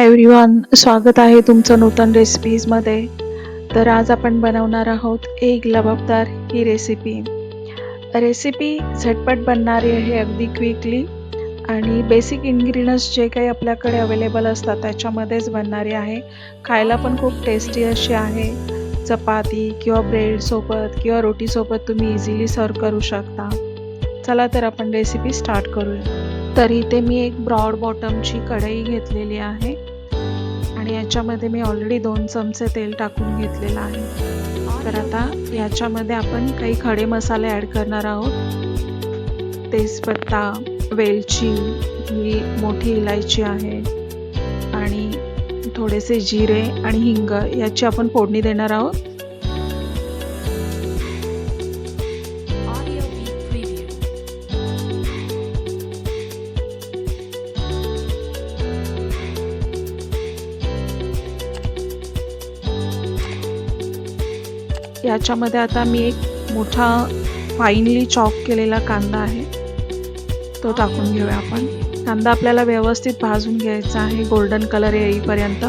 Hi everyone, स्वागत आहे तुमचं नूतन रेसिपीजमध्ये. तर आज आपण बनवणार आहोत एग लबाबदार ही रेसिपी. रेसिपी झटपट बनणारी आहे, अगदी क्विकली, आणि बेसिक इन्ग्रेडियंट्स जे काही आपल्याकडे अवेलेबल असतात त्याच्यामध्येच बनणारी आहे. खायला पण खूप टेस्टी अशी आहे. चपाती किंवा ब्रेडसोबत किंवा रोटीसोबत तुम्ही इझिली सर्व करू शकता. चला तर आपण रेसिपी स्टार्ट करूया. तर इथे मी एक ब्रॉड बॉटमची कढई घेतलेली आहे आणि याच्यामध्ये मी ऑलरेडी 2 चमचे तेल टाकून घेतलेलं आहे. तर आता याच्यामध्ये आपण काही खडे मसाले ॲड करणार आहोत. तेजपत्ता, वेलची, ही मोठी इलायची आहे आणि थोडेसे जिरे आणि हिंग याची आपण फोडणी देणार आहोत. याच्यामध्ये आता मी एक मोठा फाईनली चॉप केलेला कांदा आहे, तो टाकून घेऊया आपण. कांदा आपल्याला व्यवस्थित भाजून घ्यायचा आहे गोल्डन कलर येईपर्यंत.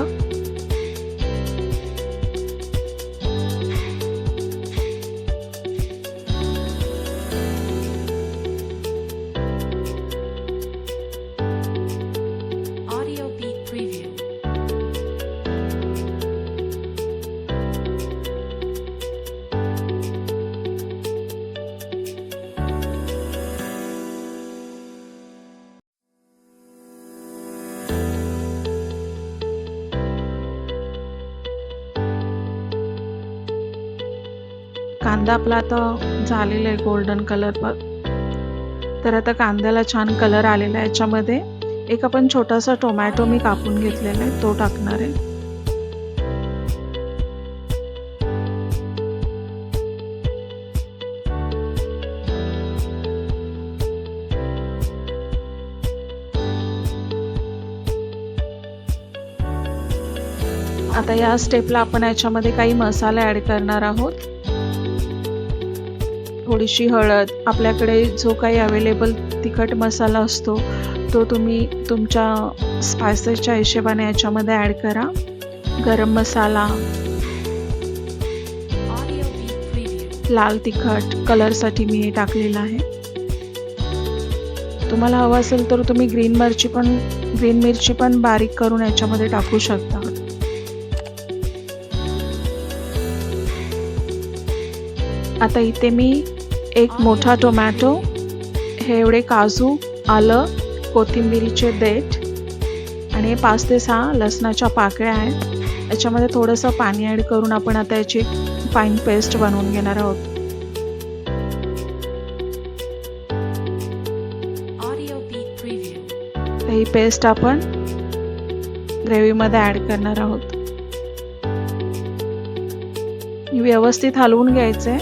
कांदा आपला आता झालेला आहे गोल्डन कलर पर. तर आता कांद्याला छान कलर आलेला आहे. याच्यामध्ये एक आपण छोटासा टोमॅटो मी कापून घेतलेला आहे, तो टाकणार आहे. आता या स्टेपला आपण याच्यामध्ये काही मसाले ॲड करणार आहोत. थोडीशी हळद, आपल्याकडे जो काही अवेलेबल तिखट मसाला असतो तो तुम्ही तुमच्या स्पायसेसच्या हिशोबाने याच्यामध्ये ॲड करा. गरम मसाला, लाल तिखट कलरसाठी मी हे टाकलेलं आहे. तुम्हाला हवं असेल तर तुम्ही ग्रीन मिरची पण बारीक करून याच्यामध्ये टाकू शकता. आता इथे मी एक मोठा टोमॅटो, हे एवढे काजू, आलं, कोथिंबिरीचे देठ आणि 5 ते 6 लसणाच्या पाकळ्या आहेत. याच्यामध्ये थोडंसं पाणी ॲड करून आपण आता याची फाईन पेस्ट बनवून घेणार आहोत. ही पेस्ट आपण ग्रेव्हीमध्ये ॲड करणार आहोत. व्यवस्थित हलवून घ्यायचे.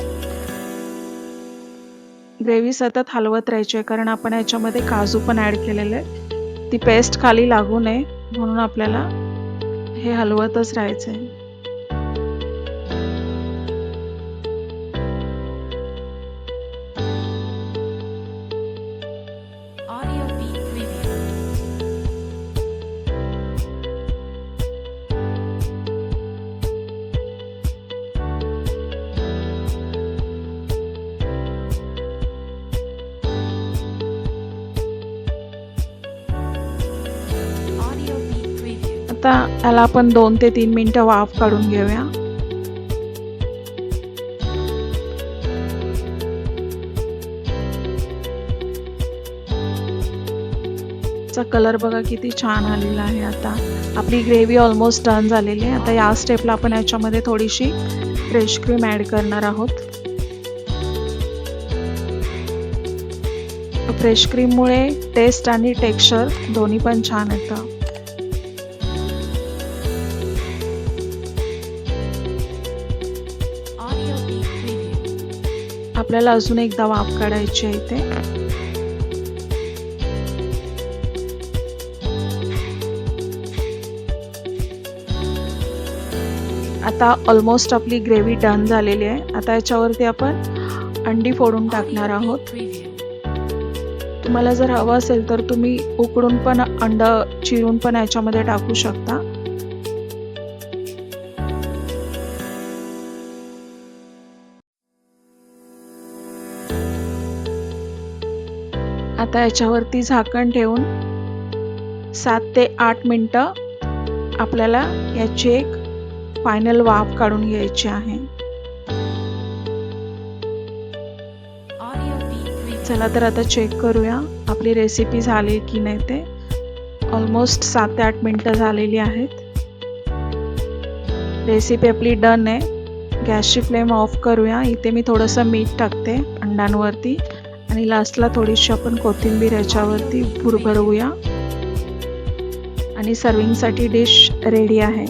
ग्रेव्ही सतत हलवत राहायची आहे, कारण आपण याच्यामध्ये काजू पण ॲड केलेले आहे. ती पेस्ट खाली लागू नये म्हणून आपल्याला हे हलवतच राहायचं आहे. आता याला आपण 2 ते 3 मिनिटं वाफ काढून घेऊया. चा कलर बघा किती छान आलेला आहे. आता आपली ग्रेव्ही ऑलमोस्ट डन झालेली आहे. आता या स्टेपला आपण याच्यामध्ये थोडीशी फ्रेश क्रीम ॲड करणार आहोत. फ्रेश क्रीममुळे टेस्ट आणि टेक्स्चर दोन्ही पण छान येतं. आपल्याला अजून एकदा वाफ काढायची आहे इथे. आता ऑलमोस्ट आपली ग्रेव्ही डन झालेली आहे. आता याच्यावरती आपण अंडी फोडून टाकणार आहोत. तुम्हाला जर हवं असेल तर तुम्ही उकडून पण अंड चिरून पण याच्यामध्ये टाकू शकता. आता याच्यावरती झाकण ठेवून 7 ते 8 मिनिटं आपल्याला याची एक फायनल वाफ काढून घ्यायची आहे. चला तर आता चेक करूया आपली रेसिपी झाली की नाही ते. ऑलमोस्ट 7 ते 8 मिनिटं झालेली आहेत. रेसिपी आपली डन आहे. गॅसची फ्लेम ऑफ करूया. इथे मी थोडंसं मीठ टाकते अंड्यांवरती आणि लास्टला थोडीशी आपण कोथिंबीर याच्यावरती भुरभरवूया आणि सर्विंगसाठी डिश रेडी आहे.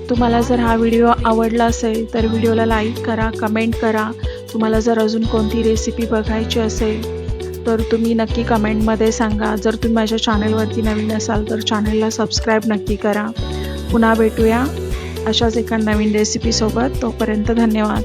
तुम्हाला जर हा व्हिडिओ आवडला असेल तर व्हिडिओला लाईक करा, कमेंट करा. तुम्हाला जर अजून कोणती रेसिपी बघायची असेल तर तुम्ही नक्की कमेंटमध्ये सांगा. जर तुम्ही माझ्या चॅनलवरती नवीन असाल तर चॅनलला सबस्क्राईब नक्की करा. पुन्हा भेटूया अशाच एका नवीन रेसिपीसोबत. तोपर्यंत धन्यवाद.